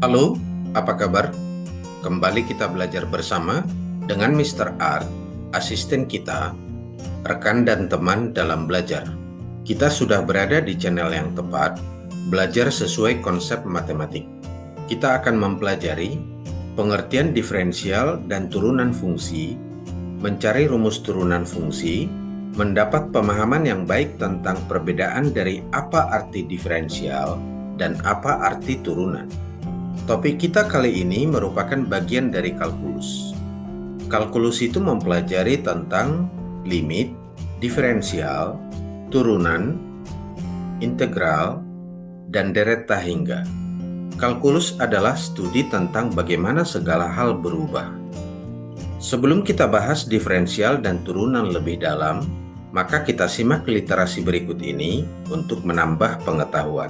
Halo, apa kabar? Kembali kita belajar bersama dengan Mr. Art, asisten kita, rekan dan teman dalam belajar. Kita sudah berada di channel yang tepat, belajar sesuai konsep matematik. Kita akan mempelajari pengertian diferensial dan turunan fungsi, mencari rumus turunan fungsi, mendapat pemahaman yang baik tentang perbedaan dari apa arti diferensial dan apa arti turunan. Topik kita kali ini merupakan bagian dari kalkulus. Kalkulus itu mempelajari tentang limit, diferensial, turunan, integral, dan deret hingga. Kalkulus adalah studi tentang bagaimana segala hal berubah. Sebelum kita bahas diferensial dan turunan lebih dalam, maka kita simak literasi berikut ini untuk menambah pengetahuan.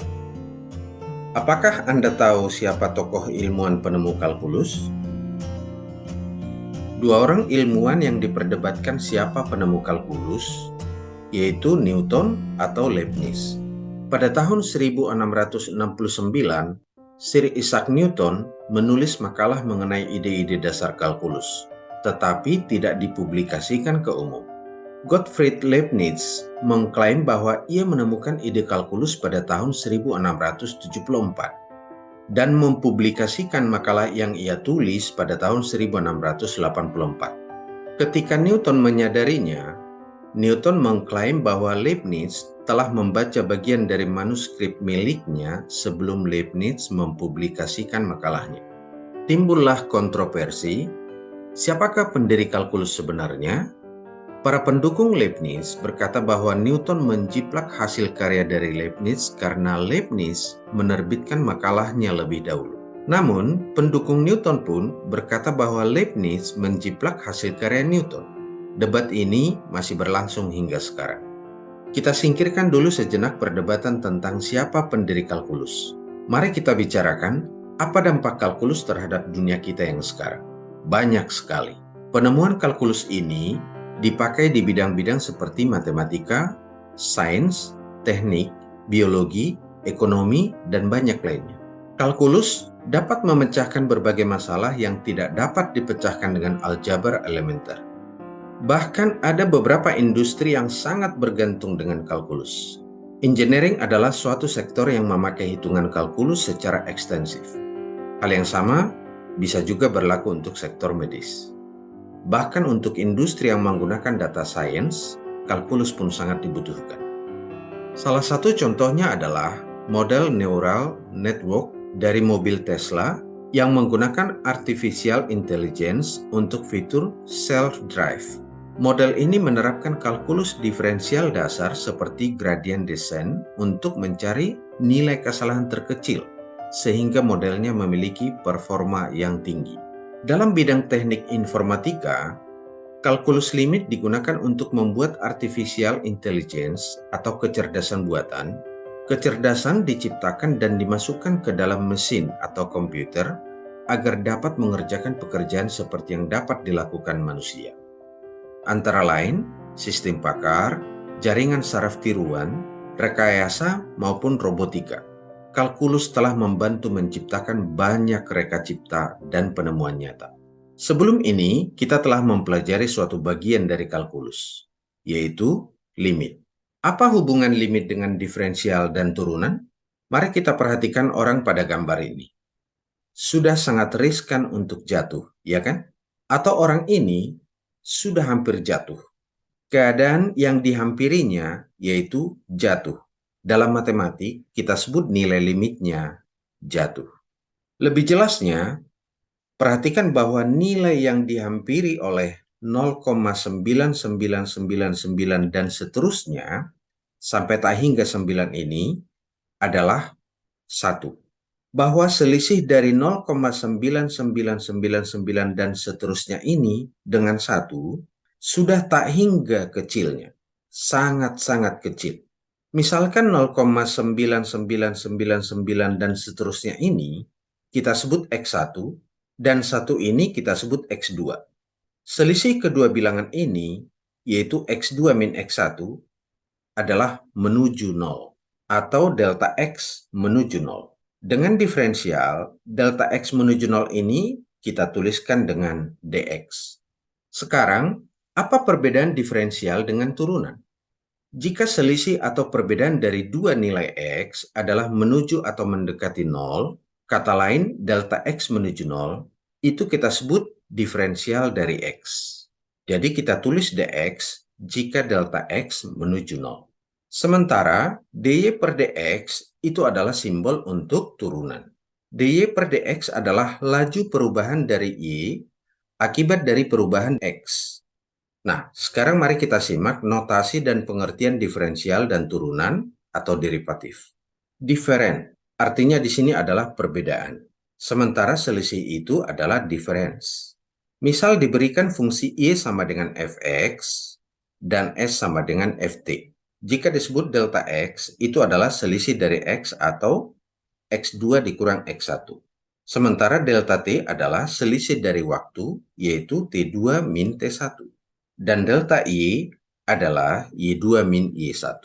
Apakah Anda tahu siapa tokoh ilmuwan penemu kalkulus? Dua orang ilmuwan yang diperdebatkan siapa penemu kalkulus, yaitu Newton atau Leibniz. Pada tahun 1669, Sir Isaac Newton menulis makalah mengenai ide-ide dasar kalkulus, tetapi tidak dipublikasikan ke umum. Gottfried Leibniz mengklaim bahwa ia menemukan ide kalkulus pada tahun 1674 dan mempublikasikan makalah yang ia tulis pada tahun 1684. Ketika Newton menyadarinya, Newton mengklaim bahwa Leibniz telah membaca bagian dari manuskrip miliknya sebelum Leibniz mempublikasikan makalahnya. Timbullah kontroversi, siapakah pendiri kalkulus sebenarnya? Para pendukung Leibniz berkata bahwa Newton menjiplak hasil karya dari Leibniz karena Leibniz menerbitkan makalahnya lebih dahulu. Namun, pendukung Newton pun berkata bahwa Leibniz menjiplak hasil karya Newton. Debat ini masih berlangsung hingga sekarang. Kita singkirkan dulu sejenak perdebatan tentang siapa pendiri kalkulus. Mari kita bicarakan apa dampak kalkulus terhadap dunia kita yang sekarang. Banyak sekali. Penemuan kalkulus ini dipakai di bidang-bidang seperti matematika, sains, teknik, biologi, ekonomi, dan banyak lainnya. Kalkulus dapat memecahkan berbagai masalah yang tidak dapat dipecahkan dengan aljabar elementer. Bahkan ada beberapa industri yang sangat bergantung dengan kalkulus. Engineering adalah suatu sektor yang memakai hitungan kalkulus secara ekstensif. Hal yang sama bisa juga berlaku untuk sektor medis. Bahkan untuk industri yang menggunakan data science, kalkulus pun sangat dibutuhkan. Salah satu contohnya adalah model neural network dari mobil Tesla yang menggunakan artificial intelligence untuk fitur self-drive. Model ini menerapkan kalkulus diferensial dasar seperti gradient descent untuk mencari nilai kesalahan terkecil, sehingga modelnya memiliki performa yang tinggi. Dalam bidang teknik informatika, kalkulus limit digunakan untuk membuat artificial intelligence atau kecerdasan buatan. Kecerdasan diciptakan dan dimasukkan ke dalam mesin atau komputer agar dapat mengerjakan pekerjaan seperti yang dapat dilakukan manusia. Antara lain, sistem pakar, jaringan saraf tiruan, rekayasa, maupun robotika. Kalkulus telah membantu menciptakan banyak reka cipta dan penemuan nyata. Sebelum ini, kita telah mempelajari suatu bagian dari kalkulus, yaitu limit. Apa hubungan limit dengan diferensial dan turunan? Mari kita perhatikan orang pada gambar ini. Sudah sangat riskan untuk jatuh, ya kan? Atau orang ini sudah hampir jatuh. Keadaan yang dihampirinya yaitu jatuh. Dalam matematik, kita sebut nilai limitnya jatuh. Lebih jelasnya, perhatikan bahwa nilai yang dihampiri oleh 0,9999 dan seterusnya, sampai tak hingga 9 ini, adalah 1. Bahwa selisih dari 0,9999 dan seterusnya ini dengan 1, sudah tak hingga kecilnya, sangat-sangat kecil. Misalkan 0,99999 dan seterusnya ini kita sebut X1 dan 1 ini kita sebut X2. Selisih kedua bilangan ini yaitu X2 min X1 adalah menuju 0 atau delta X menuju 0. Dengan diferensial, delta X menuju 0 ini kita tuliskan dengan dx. Sekarang, apa perbedaan diferensial dengan turunan? Jika selisih atau perbedaan dari dua nilai X adalah menuju atau mendekati 0, kata lain delta X menuju 0, itu kita sebut diferensial dari X. Jadi kita tulis dx jika delta X menuju 0. Sementara dy per dx itu adalah simbol untuk turunan. dy per dx adalah laju perubahan dari y akibat dari perubahan X. Nah, sekarang mari kita simak notasi dan pengertian diferensial dan turunan atau derivatif. Different, artinya di sini adalah perbedaan. Sementara selisih itu adalah difference. Misal diberikan fungsi y sama dengan fx dan s sama dengan ft. Jika disebut delta x, itu adalah selisih dari x atau x2 dikurang x1. Sementara delta t adalah selisih dari waktu, yaitu t2 min t1. Dan delta y adalah y2 min y1.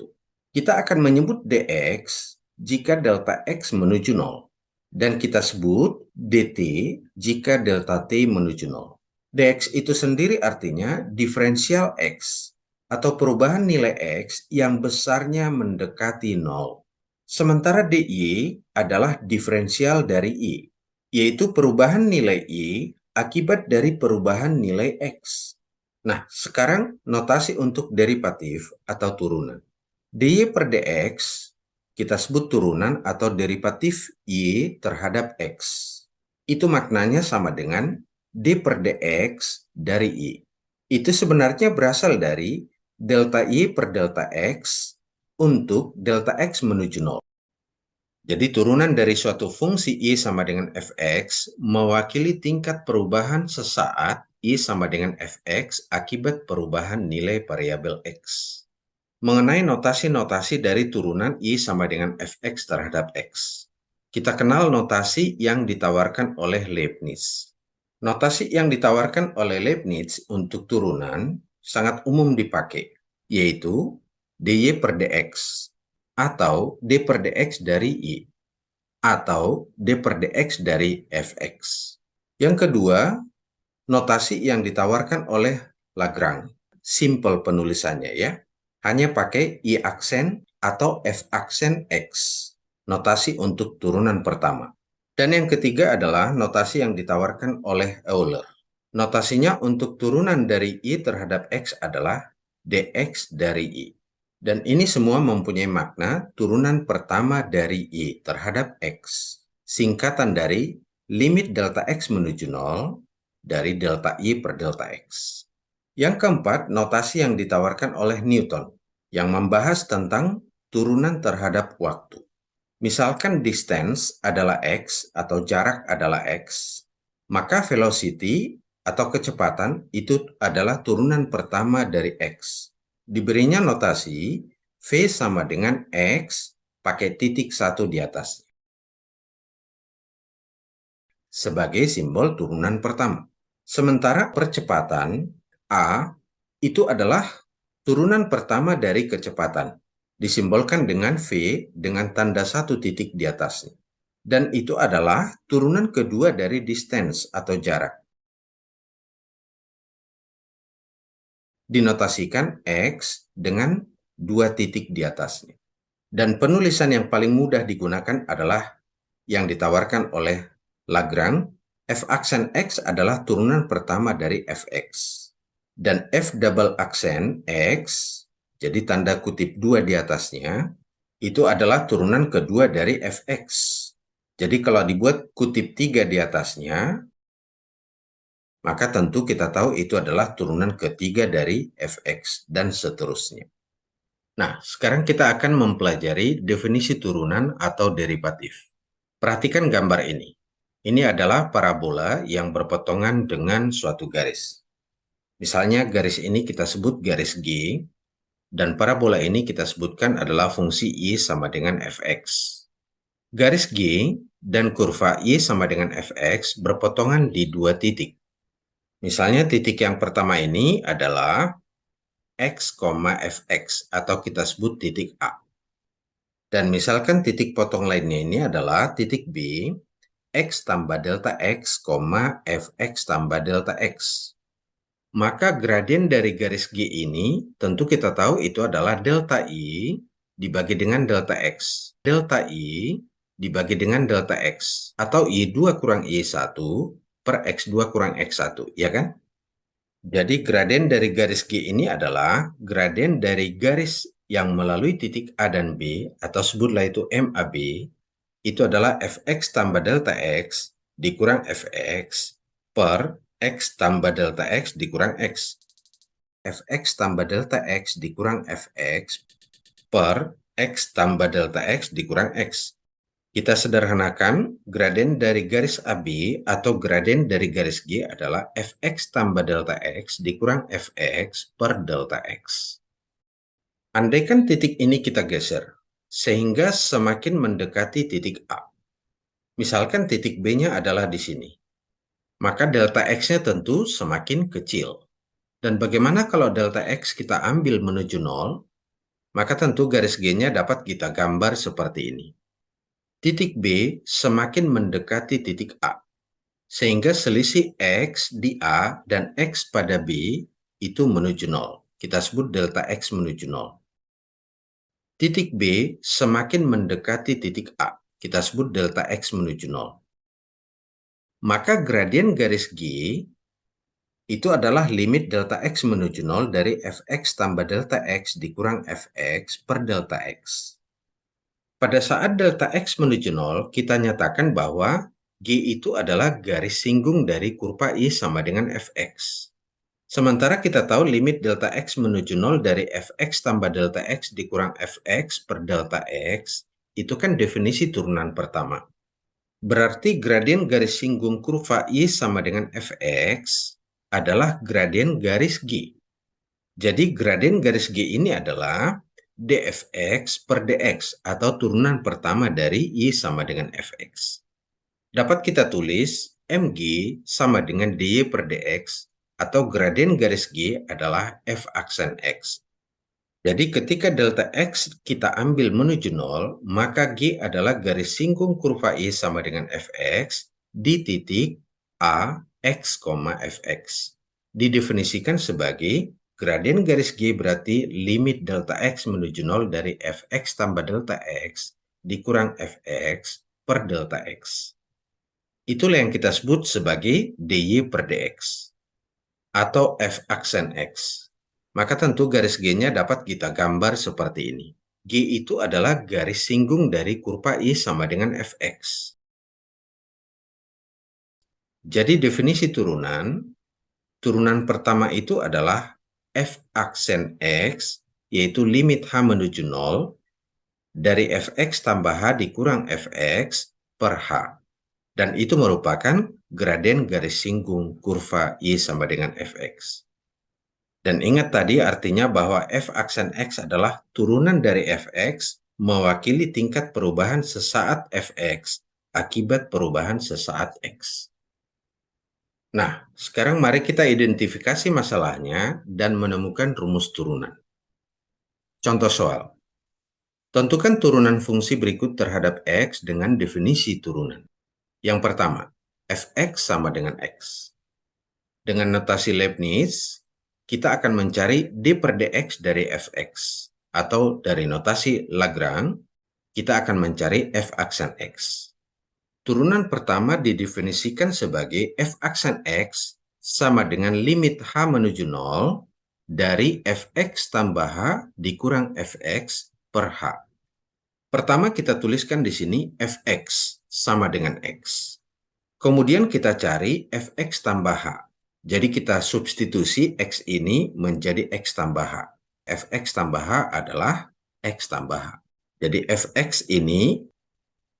Kita akan menyebut dx jika delta x menuju 0. Dan kita sebut dt jika delta t menuju 0. Dx itu sendiri artinya diferensial x atau perubahan nilai x yang besarnya mendekati 0. Sementara dy adalah diferensial dari y, yaitu perubahan nilai y akibat dari perubahan nilai x. Nah, sekarang notasi untuk derivatif atau turunan. dy per dx kita sebut turunan atau derivatif y terhadap x. Itu maknanya sama dengan d per dx dari y. Itu sebenarnya berasal dari delta y per delta x untuk delta x menuju 0. Jadi turunan dari suatu fungsi y sama dengan fx mewakili tingkat perubahan sesaat y sama dengan fx akibat perubahan nilai variabel x. Mengenai notasi-notasi dari turunan y sama dengan fx terhadap x. Kita kenal notasi yang ditawarkan oleh Leibniz. Notasi yang ditawarkan oleh Leibniz untuk turunan sangat umum dipakai, yaitu dy per dx atau d per dx dari y atau d per dx dari fx. Yang kedua, notasi yang ditawarkan oleh Lagrange. Simple penulisannya ya. Hanya pakai y aksen atau f aksen x. Notasi untuk turunan pertama. Dan yang ketiga adalah notasi yang ditawarkan oleh Euler. Notasinya untuk turunan dari y terhadap x adalah dx dari y. Dan ini semua mempunyai makna turunan pertama dari y terhadap x. Singkatan dari limit delta x menuju 0 dari delta y per delta x. Yang keempat, notasi yang ditawarkan oleh Newton yang membahas tentang turunan terhadap waktu. Misalkan distance adalah x atau jarak adalah x, maka velocity atau kecepatan itu adalah turunan pertama dari x. Diberinya notasi v sama dengan x pakai titik 1 di atas sebagai simbol turunan pertama. Sementara percepatan a itu adalah turunan pertama dari kecepatan, disimbolkan dengan v dengan tanda 1 titik di atasnya. Dan itu adalah turunan kedua dari distance atau jarak. Dinotasikan x dengan 2 titik di atasnya. Dan penulisan yang paling mudah digunakan adalah yang ditawarkan oleh Lagrange. F aksen x adalah turunan pertama dari fx. Dan f double aksen x, jadi tanda kutip 2 di atasnya, itu adalah turunan kedua dari fx. Jadi kalau dibuat kutip 3 di atasnya, maka tentu kita tahu itu adalah turunan ketiga dari fx dan seterusnya. Nah, sekarang kita akan mempelajari definisi turunan atau derivatif. Perhatikan gambar ini. Ini adalah parabola yang berpotongan dengan suatu garis. Misalnya garis ini kita sebut garis G, dan parabola ini kita sebutkan adalah fungsi y sama dengan fx. Garis G dan kurva y sama dengan fx berpotongan di 2 titik. Misalnya titik yang pertama ini adalah x, fx atau kita sebut titik A. Dan misalkan titik potong lainnya ini adalah titik B, X tambah delta X, Fx tambah delta X. Maka gradien dari garis G ini, tentu kita tahu itu adalah delta I dibagi dengan delta X. Delta I dibagi dengan delta X. Atau I2 kurang I1 per X2 kurang X1, ya kan? Jadi gradien dari garis G ini adalah gradien dari garis yang melalui titik A dan B, atau sebutlah itu MAB, itu adalah Fx tambah delta X dikurang Fx per X tambah delta X dikurang X. Fx tambah delta X dikurang Fx per X tambah delta X dikurang X. Kita sederhanakan, gradien dari garis AB atau gradien dari garis G adalah Fx tambah delta X dikurang Fx per delta X. Andaikan titik ini kita geser, sehingga semakin mendekati titik A. Misalkan titik B-nya adalah di sini. Maka delta X-nya tentu semakin kecil. Dan bagaimana kalau delta X kita ambil menuju 0? Maka tentu garis G-nya dapat kita gambar seperti ini. Titik B semakin mendekati titik A, sehingga selisih X di A dan X pada B itu menuju 0. Kita sebut delta X menuju 0. Titik B semakin mendekati titik A, kita sebut delta X menuju 0. Maka gradien garis G itu adalah limit delta X menuju 0 dari Fx tambah delta X dikurang Fx per delta X. Pada saat delta X menuju 0, kita nyatakan bahwa G itu adalah garis singgung dari kurva I sama dengan Fx. Sementara kita tahu limit delta X menuju 0 dari Fx tambah delta X dikurang Fx per delta X, itu kan definisi turunan pertama. Berarti gradien garis singgung kurva I sama dengan Fx adalah gradien garis G. Jadi gradien garis G ini adalah dfx per dx atau turunan pertama dari I sama dengan Fx. Dapat kita tulis mg sama dengan dy per dx atau gradien garis G adalah f aksen x. Jadi ketika delta x kita ambil menuju 0, maka G adalah garis singgung kurva I sama dengan Fx di titik A, x, Fx. Didefinisikan sebagai gradien garis G berarti limit delta X menuju 0 dari Fx tambah delta X dikurang Fx per delta X. Itulah yang kita sebut sebagai dy per dx atau f aksen X. Maka tentu garis G-nya dapat kita gambar seperti ini. G itu adalah garis singgung dari kurva I sama dengan Fx. Jadi definisi turunan pertama itu adalah f aksen X, yaitu limit H menuju 0, dari Fx tambah H dikurang Fx per H. Dan itu merupakan gradien garis singgung kurva I sama dengan Fx. Dan ingat tadi artinya bahwa f aksen X adalah turunan dari Fx mewakili tingkat perubahan sesaat Fx akibat perubahan sesaat X. Nah, sekarang mari kita identifikasi masalahnya dan menemukan rumus turunan. Contoh soal. Tentukan turunan fungsi berikut terhadap X dengan definisi turunan. Yang pertama, Fx sama dengan X. Dengan notasi Leibniz, kita akan mencari d per dx dari Fx. Atau dari notasi Lagrange, kita akan mencari f aksen X. Turunan pertama didefinisikan sebagai f aksen X sama dengan limit H menuju 0 dari Fx tambah H dikurang Fx per H. Pertama kita tuliskan di sini Fx sama dengan X. Kemudian kita cari Fx tambah H. Jadi kita substitusi X ini menjadi X tambah H. Fx tambah H adalah X tambah H. Jadi Fx ini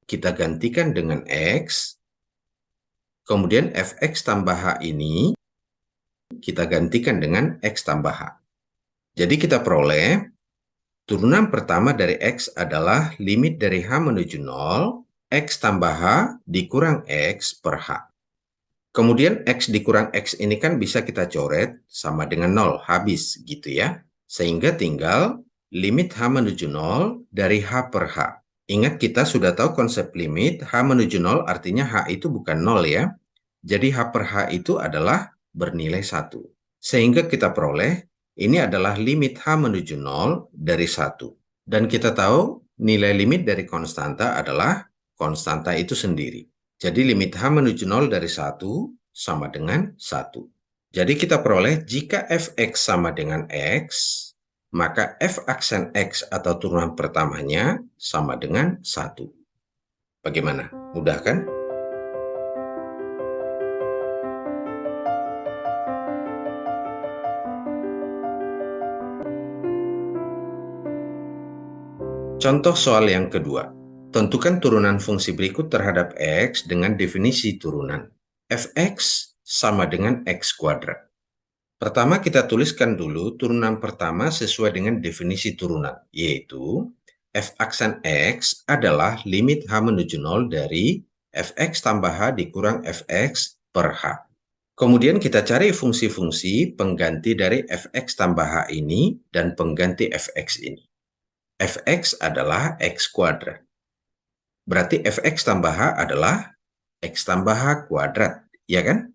kita gantikan dengan X. Kemudian Fx tambah H ini kita gantikan dengan X tambah H. Jadi kita peroleh turunan pertama dari X adalah limit dari H menuju 0, X tambah H dikurang X per H. Kemudian X dikurang X ini kan bisa kita coret sama dengan 0, habis gitu ya. Sehingga tinggal limit H menuju 0 dari H per H. Ingat kita sudah tahu konsep limit, H menuju 0 artinya H itu bukan 0 ya. Jadi H per H itu adalah bernilai 1. Sehingga kita peroleh, ini adalah limit H menuju 0 dari 1. Dan kita tahu nilai limit dari konstanta adalah konstanta itu sendiri. Jadi limit H menuju 0 dari 1 sama dengan 1. Jadi kita peroleh jika fx sama dengan x, maka f aksen x atau turunan pertamanya sama dengan 1. Bagaimana? Mudah kan? Contoh soal yang kedua. Tentukan turunan fungsi berikut terhadap x dengan definisi turunan. Fx sama dengan x kuadrat. Pertama kita tuliskan dulu turunan pertama sesuai dengan definisi turunan, yaitu f aksen x adalah limit h menuju 0 dari fx tambah h dikurang fx per h. Kemudian kita cari fungsi-fungsi pengganti dari fx tambah h ini dan pengganti fx ini. Fx adalah x kuadrat. Berarti fx tambah h adalah x tambah h kuadrat, ya kan?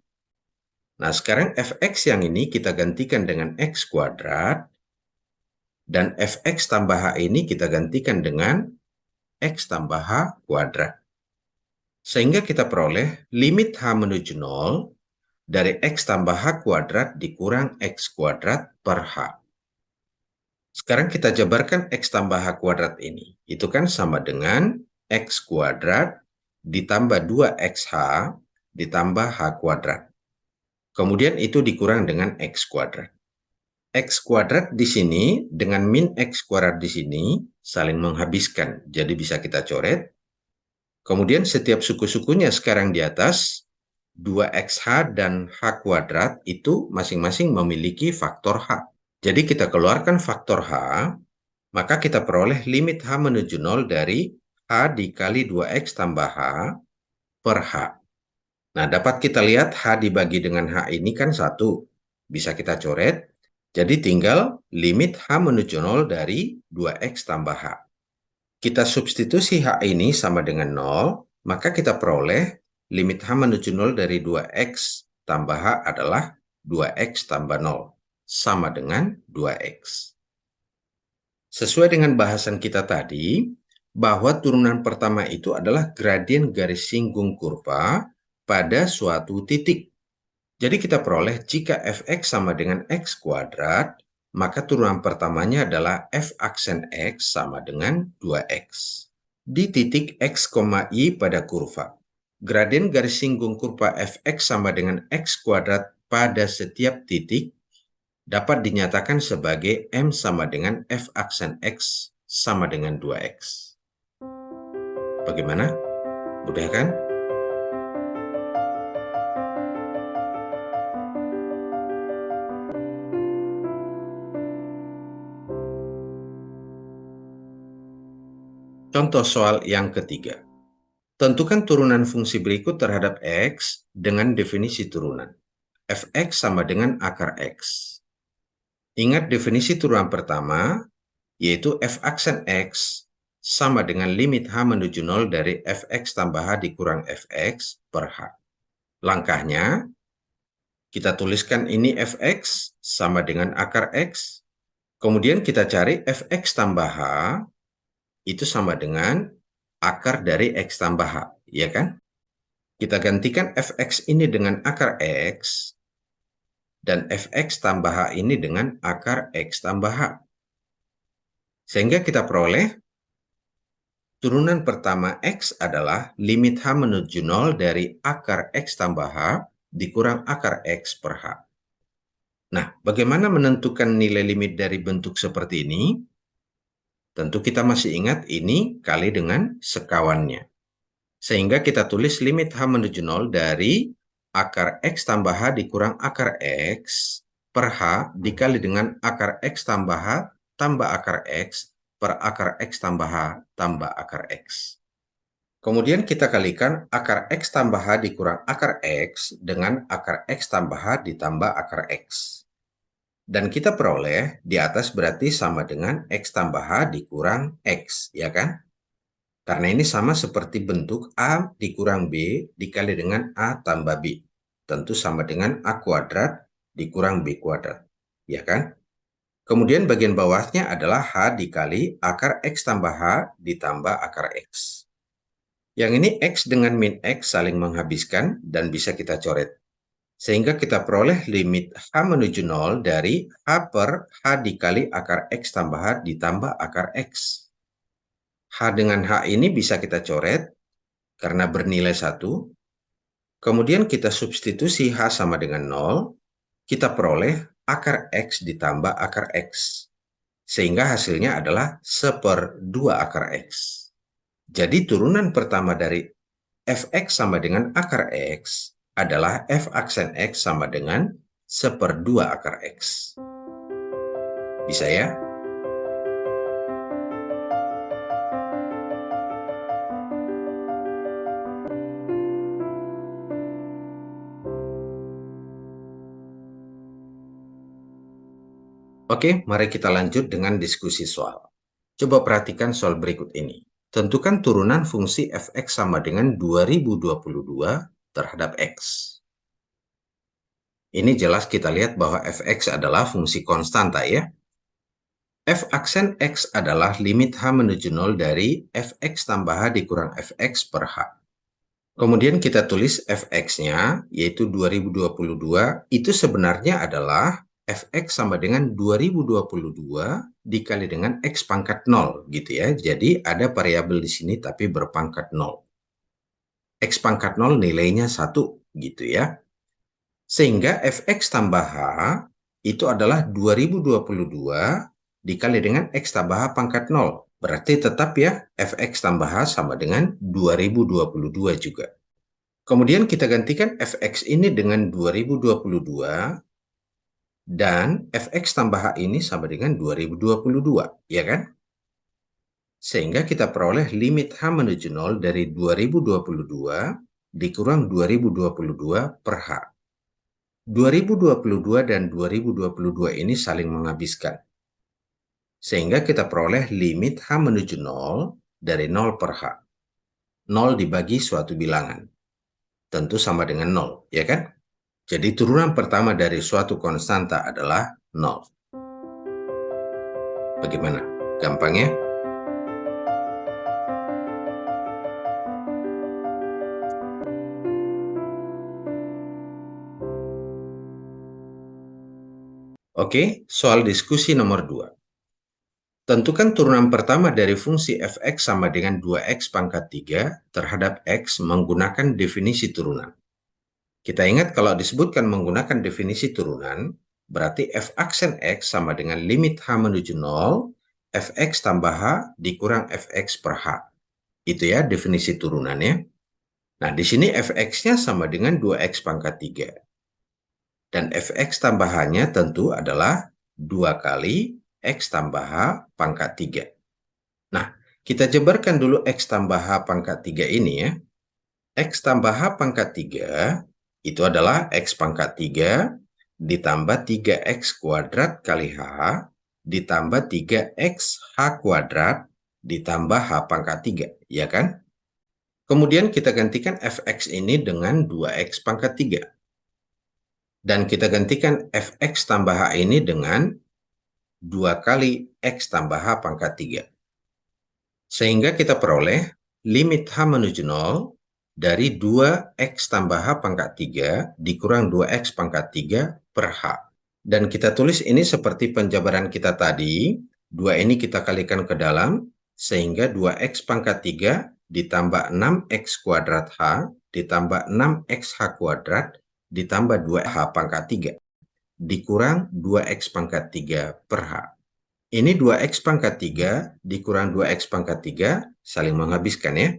Nah, sekarang fx yang ini kita gantikan dengan x kuadrat, dan fx tambah h ini kita gantikan dengan x tambah h kuadrat. Sehingga kita peroleh limit h menuju 0 dari x tambah h kuadrat dikurang x kuadrat per h. Sekarang kita jabarkan x tambah h kuadrat ini. Itu kan sama dengan x kuadrat ditambah 2xh ditambah h kuadrat. Kemudian itu dikurang dengan x kuadrat. X kuadrat di sini dengan min x kuadrat di sini saling menghabiskan. Jadi bisa kita coret. Kemudian setiap suku-sukunya sekarang di atas, 2xh dan h kuadrat itu masing-masing memiliki faktor h. Jadi kita keluarkan faktor h, maka kita peroleh limit h menuju 0 dari h dikali 2x tambah h per h. Nah, dapat kita lihat H dibagi dengan H ini kan 1. Bisa kita coret. Jadi tinggal limit H menuju 0 dari 2X tambah H. Kita substitusi H ini sama dengan 0, maka kita peroleh limit H menuju 0 dari 2X tambah H adalah 2X tambah 0. Sama dengan 2X. Sesuai dengan bahasan kita tadi, bahwa turunan pertama itu adalah gradien garis singgung kurva pada suatu titik. Jadi kita peroleh jika fx sama dengan x kuadrat, maka turunan pertamanya adalah f aksen x sama dengan 2x. Di titik x, y pada kurva, gradien garis singgung kurva fx sama dengan x kuadrat pada setiap titik dapat dinyatakan sebagai m sama dengan f aksen x sama dengan 2x. Bagaimana? Mudah kan? Contoh soal yang ketiga. Tentukan turunan fungsi berikut terhadap x dengan definisi turunan. Fx sama dengan akar x. Ingat definisi turunan pertama, yaitu f aksen x sama dengan limit h menuju 0 dari fx tambah h dikurang fx per h. Langkahnya, kita tuliskan ini fx sama dengan akar x. Kemudian kita cari fx tambah h itu sama dengan akar dari x tambah h, ya kan? Kita gantikan fx ini dengan akar x, dan fx tambah h ini dengan akar x tambah h. Sehingga kita peroleh turunan pertama x adalah limit h menuju 0 dari akar x tambah h dikurang akar x per h. Nah, bagaimana menentukan nilai limit dari bentuk seperti ini? Tentu kita masih ingat ini kali dengan sekawannya. Sehingga kita tulis limit h menuju 0 dari akar x tambah h dikurang akar x per h dikali dengan akar x tambah h tambah akar x per akar x tambah h tambah akar x. Kemudian kita kalikan akar x tambah h dikurang akar x dengan akar x tambah h ditambah akar x. Dan kita peroleh di atas berarti sama dengan X tambah H dikurang X, ya kan? Karena ini sama seperti bentuk A dikurang B dikali dengan A tambah B. Tentu sama dengan A kuadrat dikurang B kuadrat, ya kan? Kemudian bagian bawahnya adalah H dikali akar X tambah H ditambah akar X. Yang ini X dengan min X saling menghabiskan dan bisa kita coret. Sehingga kita peroleh limit H menuju 0 dari H per H dikali akar X tambah H ditambah akar X. H dengan H ini bisa kita coret karena bernilai 1. Kemudian kita substitusi H sama dengan 0. Kita peroleh akar X ditambah akar X. Sehingga hasilnya adalah 1/2 akar X. Jadi turunan pertama dari fx sama dengan akar X adalah f aksen X sama dengan 1/2 akar X. Bisa ya? Oke, mari kita lanjut dengan diskusi soal. Coba perhatikan soal berikut ini. Tentukan turunan fungsi fx sama dengan 2022 terhadap x. Ini jelas kita lihat bahwa fx adalah fungsi konstanta ya. F aksen X adalah limit H menuju 0 dari fx tambah H dikurang fx per H. Kemudian kita tulis fx-nya, yaitu 2022, itu sebenarnya adalah fx sama dengan 2022 dikali dengan x pangkat 0, gitu ya. Jadi ada variabel di sini tapi berpangkat 0. X pangkat 0 nilainya 1, gitu ya. Sehingga fx tambah h itu adalah 2022 dikali dengan x tambah h pangkat 0. Berarti tetap ya, fx tambah h sama dengan 2022 juga. Kemudian kita gantikan fx ini dengan 2022 dan fx tambah h ini sama dengan 2022, ya kan? Sehingga kita peroleh limit h menuju 0 dari 2022 dikurang 2022 per h. 2022 dan 2022 ini saling menghabiskan. Sehingga kita peroleh limit h menuju 0 dari 0 per h. 0 dibagi suatu bilangan. Tentu sama dengan 0, ya kan? Jadi turunan pertama dari suatu konstanta adalah 0. Bagaimana? Gampang ya? Oke, soal diskusi nomor 2. Tentukan turunan pertama dari fungsi fx sama dengan 2x pangkat 3 terhadap x menggunakan definisi turunan. Kita ingat kalau disebutkan menggunakan definisi turunan, berarti f aksen x sama dengan limit h menuju 0, fx tambah h dikurang fx per h. Itu ya definisi turunannya. Nah, di sini fx-nya sama dengan 2x pangkat 3. Dan fx tambah h-nya tentu adalah 2 kali x tambah h pangkat 3. Nah, kita jabarkan dulu x tambah h pangkat 3 ini ya. X tambah h pangkat 3 itu adalah x pangkat 3 ditambah 3x kuadrat kali h ditambah 3x h kuadrat ditambah h pangkat 3, ya kan? Kemudian kita gantikan fx ini dengan 2x pangkat 3. Dan kita gantikan fx tambah h ini dengan 2 kali x tambah h pangkat 3. Sehingga kita peroleh limit h menuju 0 dari 2x tambah h pangkat 3 dikurang 2x pangkat 3 per h. Dan kita tulis ini seperti penjabaran kita tadi. 2 ini kita kalikan ke dalam, sehingga 2x pangkat 3 ditambah 6x kuadrat h ditambah 6xh kuadrat ditambah 2h pangkat 3 dikurang 2x pangkat 3 per h. Ini 2x pangkat 3 dikurang 2x pangkat 3 saling menghabiskan ya.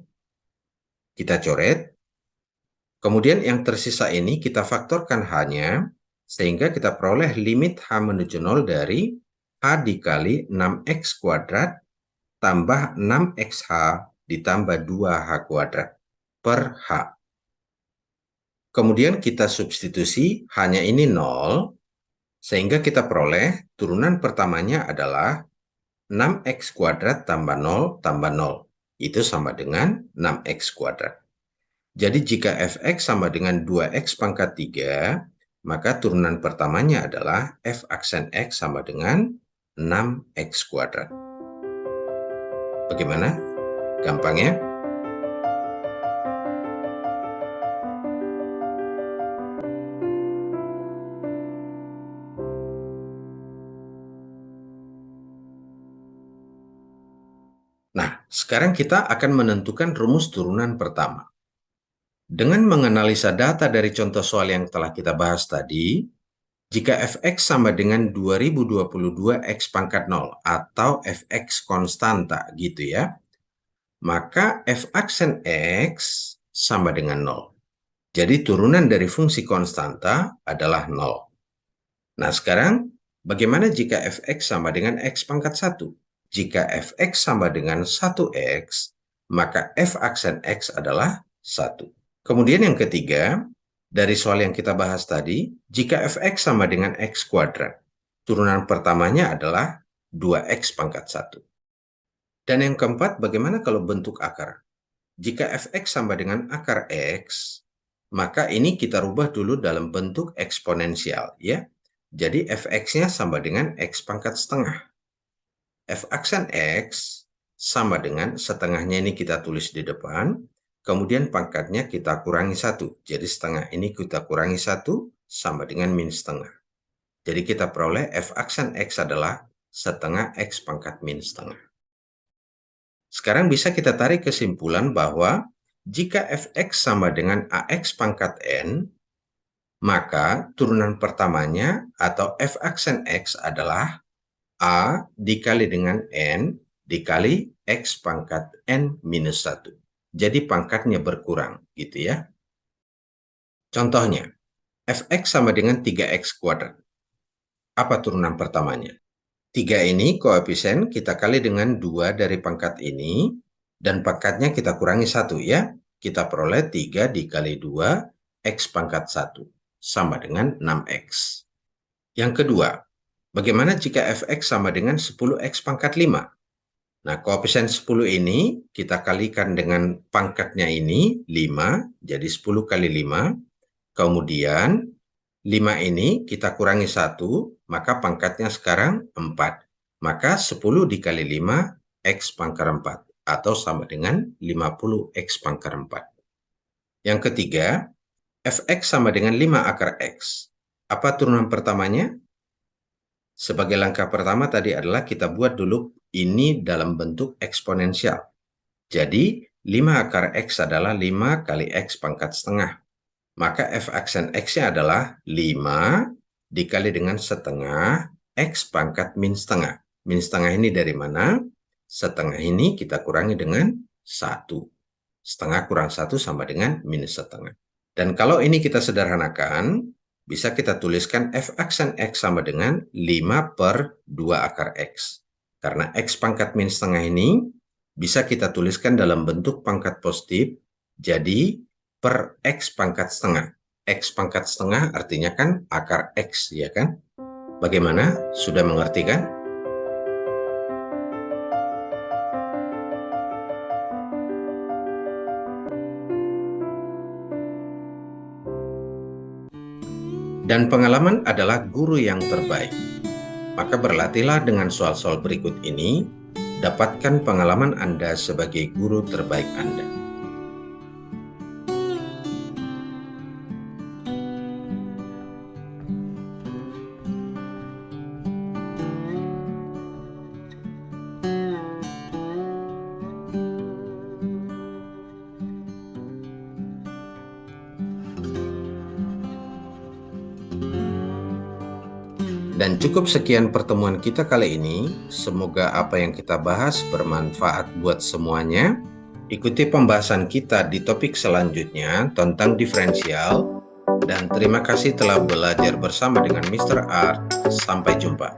Kita coret. Kemudian yang tersisa ini kita faktorkan h-nya, sehingga kita peroleh limit h menuju 0 dari h dikali 6x kuadrat tambah 6xh ditambah 2h kuadrat per h. Kemudian kita substitusi h-nya ini 0, Sehingga kita peroleh turunan pertamanya adalah 6x kuadrat tambah 0 tambah 0. Itu sama dengan 6x kuadrat. Jadi jika fx sama dengan 2x pangkat 3, maka turunan pertamanya adalah f aksen x sama dengan 6x kuadrat. Bagaimana? Gampang ya? Nah, sekarang kita akan menentukan rumus turunan pertama. Dengan menganalisa data dari contoh soal yang telah kita bahas tadi, jika fx sama dengan 2022 x pangkat 0 atau fx konstanta gitu ya, maka f aksen x sama dengan 0. Jadi turunan dari fungsi konstanta adalah 0. Nah sekarang, bagaimana jika fx sama dengan x pangkat 1? Jika fx sama dengan 1x, maka f aksen x adalah 1. Kemudian yang ketiga, dari soal yang kita bahas tadi, jika fx sama dengan x kuadrat, turunan pertamanya adalah 2x pangkat 1. Dan yang keempat, bagaimana kalau bentuk akar? Jika fx sama dengan akar x, maka ini kita rubah dulu dalam bentuk eksponensial, ya. Jadi fx-nya sama dengan x pangkat setengah. F aksen x sama dengan setengahnya ini kita tulis di depan, kemudian pangkatnya kita kurangi 1. Jadi setengah ini kita kurangi 1 sama dengan min setengah. Jadi kita peroleh f aksen x adalah setengah x pangkat min setengah. Sekarang bisa kita tarik kesimpulan bahwa jika fx sama dengan ax pangkat n, maka turunan pertamanya atau f aksen x adalah A dikali dengan N dikali X pangkat N minus 1. Jadi pangkatnya berkurang, gitu ya. Contohnya, fx sama dengan 3x kuadrat. Apa turunan pertamanya? 3 ini koefisien kita kali dengan 2 dari pangkat ini, dan pangkatnya kita kurangi 1 ya. Kita peroleh 3 dikali 2, X pangkat 1, sama dengan 6x. Yang kedua, bagaimana jika fx sama dengan 10x pangkat 5? Nah, koefisien 10 ini kita kalikan dengan pangkatnya ini, 5, jadi 10 kali 5. Kemudian, 5 ini kita kurangi 1, maka pangkatnya sekarang 4. Maka 10 dikali 5, x pangkat 4, atau sama dengan 50x pangkat 4. Yang ketiga, fx sama dengan 5 akar x. Apa turunan pertamanya? Sebagai langkah pertama tadi adalah kita buat dulu ini dalam bentuk eksponensial. Jadi 5 akar x adalah 5 kali x pangkat setengah. Maka f aksen x-nya adalah 5 dikali dengan setengah x pangkat min setengah. Min setengah ini dari mana? Setengah ini kita kurangi dengan 1. Setengah kurang 1 sama dengan minus setengah. Dan kalau ini kita sederhanakan, bisa kita tuliskan f aksen x sama dengan 5 per 2 akar x. Karena x pangkat min setengah ini bisa kita tuliskan dalam bentuk pangkat positif, jadi per x pangkat setengah. X pangkat setengah artinya kan akar x, ya kan? Bagaimana? Sudah mengerti kan? Dan pengalaman adalah guru yang terbaik. Maka berlatihlah dengan soal-soal berikut ini, dapatkan pengalaman Anda sebagai guru terbaik Anda. Dan cukup sekian pertemuan kita kali ini. Semoga apa yang kita bahas bermanfaat buat semuanya. Ikuti pembahasan kita di topik selanjutnya tentang diferensial. Dan terima kasih telah belajar bersama dengan Mr. Art. Sampai jumpa.